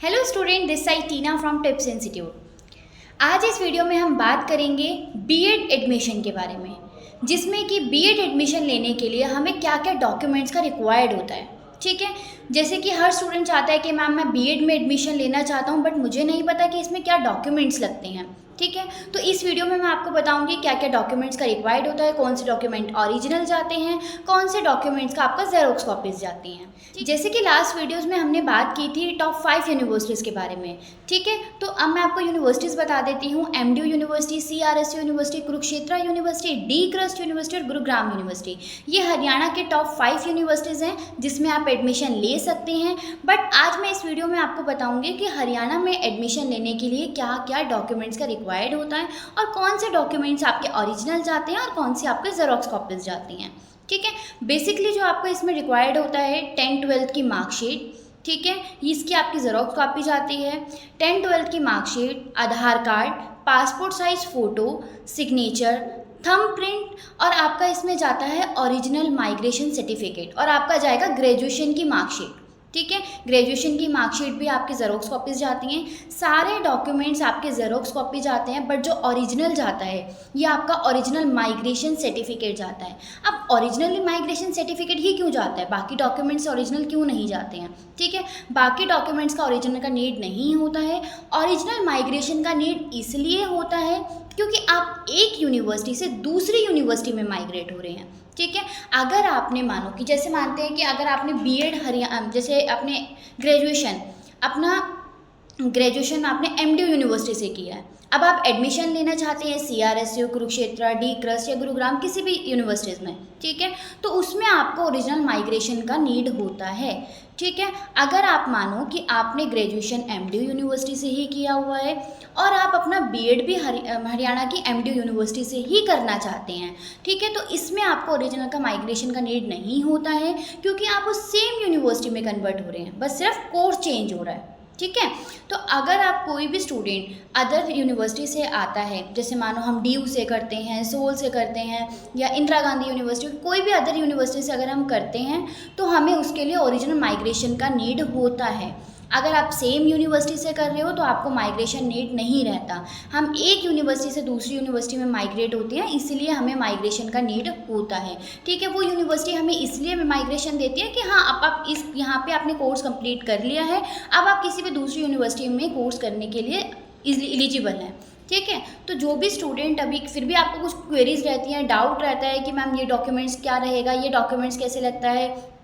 Hello student, this side Tina from tips institute. आज इस video में हम बात करेंगे बीएड एडमिशन के बारे में, जिसमें कि बीएड एडमिशन लेने के लिए हमें क्या क्या डॉक्यूमेंट्स का रिक्वायर्ड होता है। ठीक है, जैसे कि हर स्टूडेंट चाहता है कि मैम मैं बीएड में एडमिशन लेना चाहता हूँ, बट मुझे नहीं पता कि इसमें क्या डॉक्यूमेंट्स लगते हैं। ठीक है, तो इस वीडियो में मैं आपको बताऊंगी क्या क्या डॉक्यूमेंट्स का रिक्वायर्ड होता है, कौन से डॉक्यूमेंट ओरिजिनल जाते हैं, कौन से डॉक्यूमेंट्स का आपका जेरोक्स कॉपीज जाती हैं। जैसे कि लास्ट वीडियोस में हमने बात की थी टॉप 5 यूनिवर्सिटीज़ के बारे में। ठीक है, तो अब मैं आपको यूनिवर्सिटीज़ बता देती हूँ। MDU university, CRSU university, Kurukshetra university, D crust university और गुरुग्राम यूनिवर्सिटी। ये हरियाणा के टॉप 5 यूनिवर्सिटीज़ हैं जिसमें आप एडमिशन ले सकते हैं। बट आज मैं इस वीडियो में आपको बताऊँगी कि हरियाणा में एडमिशन लेने के लिए क्या क्या डॉक्यूमेंट्स का रिक्वायर्ड होता है और कौन से डॉक्यूमेंट्स आपके ओरिजिनल जाते हैं और कौन से आपके जेरोक्स कॉपीज जाती हैं। ठीक है, बेसिकली जो आपको इसमें रिक्वायर्ड होता है 10th-12th की मार्कशीट। ठीक है, इसकी आपकी ज़ेरॉक्स कॉपी जाती है। 10th-12th की marksheet, Aadhaar card, passport size photo, signature, thumb print और आपका इसमें जाता है ओरिजिनल माइग्रेशन सर्टिफिकेट और आपका जाएगा ग्रेजुएशन की मार्कशीट। ठीक है, ग्रेजुएशन की मार्कशीट भी आपकी ज़ेरॉक्स कॉपीज़ जाती हैं। सारे डॉक्यूमेंट्स आपके ज़ेरॉक्स कॉपी जाते हैं, बट जो ओरिजिनल जाता है ये आपका ओरिजिनल माइग्रेशन सर्टिफिकेट जाता है। अब ओरिजिनल माइग्रेशन सर्टिफिकेट ही क्यों जाता है, बाकी डॉक्यूमेंट्स ओरिजिनल क्यों नहीं जाते हैं? ठीक है, बाकी डॉक्यूमेंट्स का ओरिजिनल का नीड नहीं होता है, ओरिजिनल माइग्रेशन का नीड इसलिए होता है क्योंकि आप एक यूनिवर्सिटी से दूसरी यूनिवर्सिटी में माइग्रेट हो रहे हैं। ठीक है, अगर आपने मानो कि जैसे मानते हैं कि अगर आपने बीएड हरियाणा जैसे आपने ग्रेजुएशन आपने एमडीयू यूनिवर्सिटी से किया है, अब आप एडमिशन लेना चाहते हैं सीआरएसयू, कुरुक्षेत्र, डी क्रस्ट या गुरुग्राम किसी भी यूनिवर्सिटीज़ में। ठीक है, तो उसमें आपको ओरिजिनल माइग्रेशन का नीड होता है। ठीक है, अगर आप मानो कि आपने ग्रेजुएशन एमडीयू यूनिवर्सिटी से ही किया हुआ है और आप अपना बीएड भी हरियाणा की एमडीयू यूनिवर्सिटी से ही करना चाहते हैं, ठीक है, तो इसमें आपको ओरिजिनल का माइग्रेशन का नीड नहीं होता है क्योंकि आप उस सेम यूनिवर्सिटी में कन्वर्ट हो रहे हैं, बस सिर्फ कोर्स चेंज हो रहा है। ठीक है, तो अगर आप कोई भी स्टूडेंट अदर यूनिवर्सिटी से आता है, जैसे मानो हम डीयू से करते हैं, सोल से करते हैं या इंदिरा गांधी यूनिवर्सिटी, कोई भी अदर यूनिवर्सिटी से अगर हम करते हैं तो हमें उसके लिए ओरिजिनल माइग्रेशन का नीड होता है। अगर आप सेम यूनिवर्सिटी से कर रहे हो तो आपको माइग्रेशन नीड नहीं रहता। हम एक यूनिवर्सिटी से दूसरी यूनिवर्सिटी में माइग्रेट होते हैं, इसलिए हमें माइग्रेशन का नीड होता है। ठीक है, वो यूनिवर्सिटी हमें इसलिए माइग्रेशन देती है कि हाँ अब आप इस यहाँ पे आपने कोर्स कंप्लीट कर लिया है, अब आप किसी भी दूसरी यूनिवर्सिटी में कोर्स करने के लिए एलिजिबल हैं। ठीक है, तो जो भी स्टूडेंट अभी फिर भी आपको कुछ क्वेरीज रहती हैं, डाउट रहता है कि मैम ये डॉक्यूमेंट्स क्या रहेगा, ये डॉक्यूमेंट्स कैसे लगता है,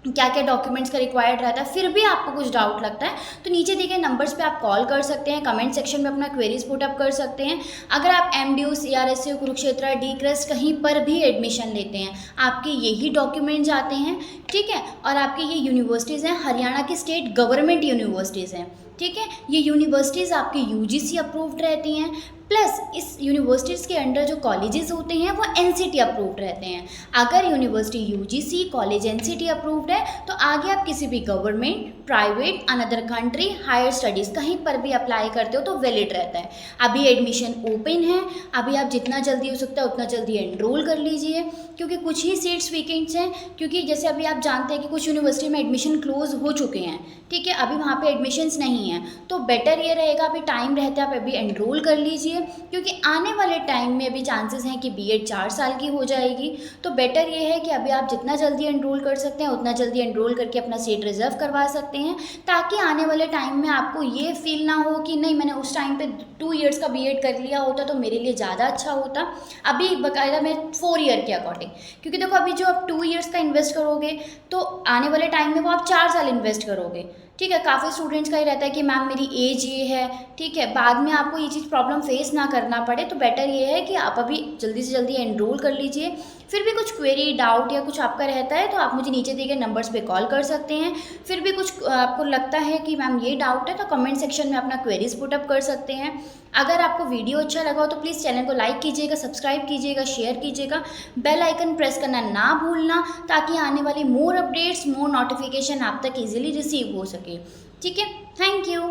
क्या क्या डॉक्यूमेंट्स का रिक्वायर्ड रहता है, फिर भी आपको कुछ डाउट लगता है तो नीचे दिए गए नंबर्स पे आप कॉल कर सकते हैं, कमेंट सेक्शन में अपना क्वेरीज पुट अप कर सकते हैं। अगर आप MDU, CRSU, Kurukshetra, D crust कहीं पर भी एडमिशन लेते हैं, आपके यही डॉक्यूमेंट्स आते हैं। ठीक है, और आपके ये यूनिवर्सिटीज़ हैं हरियाणा की स्टेट गवर्नमेंट यूनिवर्सिटीज़ हैं। ठीक है, ये यूनिवर्सिटीज़ आपकी यूजीसी अप्रूव्ड रहती हैं, प्लस इस यूनिवर्सिटीज़ के अंडर जो कॉलेजेस होते हैं वो एनसीटी अप्रूव्ड रहते हैं। अगर university UGC, college NCT approved है तो आगे आप किसी भी government, private, another country, higher studies कहीं पर भी अप्लाई करते हो तो वैलिड रहता है। अभी एडमिशन ओपन है, अभी आप जितना जल्दी हो सकता है उतना जल्दी एनरोल कर लीजिए क्योंकि कुछ ही सीट्स वैकेंट्स हैं। क्योंकि जैसे अभी आप जानते हैं कि कुछ यूनिवर्सिटी में एडमिशन क्लोज हो चुके हैं। ठीक है, अभी वहाँ पे एडमिशन्स नहीं हैं, तो बेटर ये रहेगा अभी टाइम रहता है आप अभी एनरोल कर लीजिए क्योंकि आने वाले टाइम में अभी चांसेस हैं कि बीएड 4 साल की हो जाएगी। तो बेटर ये है कि अभी आप जितना जल्दी एनरोल कर सकते हैं उतना जल्दी एनरोल करके अपना सीट रिजर्व करवा सकते हैं, ताकि आने वाले टाइम में आपको ये फील ना हो कि नहीं मैंने उस टाइम पे 2 ईयर्स का बीएड कर लिया होता तो मेरे लिए ज़्यादा अच्छा होता। अभी बाकायदा मैं 4 ईयर के अकॉर्डिंग, क्योंकि देखो अभी जो आप 2 ईयर्स का इन्वेस्ट करोगे तो आने वाले टाइम में वो आप 4 साल इन्वेस्ट करोगे। ठीक है, काफ़ी स्टूडेंट्स का ही रहता है कि मैम मेरी एज ये है, ठीक है, बाद में आपको ये चीज़ प्रॉब्लम फेस ना करना पड़े, तो बेटर ये है कि आप अभी जल्दी से जल्दी एनरोल कर लीजिए। फिर भी कुछ क्वेरी, डाउट या कुछ आपका रहता है तो आप मुझे नीचे दिए गए नंबर्स पे कॉल कर सकते हैं। फिर भी कुछ आपको लगता है कि मैम ये डाउट है तो कमेंट सेक्शन में अपना क्वेरीज पुट अप कर सकते हैं। अगर आपको वीडियो अच्छा लगा हो तो प्लीज़ चैनल को लाइक कीजिएगा, सब्सक्राइब कीजिएगा, शेयर कीजिएगा, बेल आइकन प्रेस करना ना भूलना ताकि आने वाली मोर अपडेट्स, मोर नोटिफिकेशन आप तक ईजिली रिसीव हो सके। ठीक है, थैंक यू।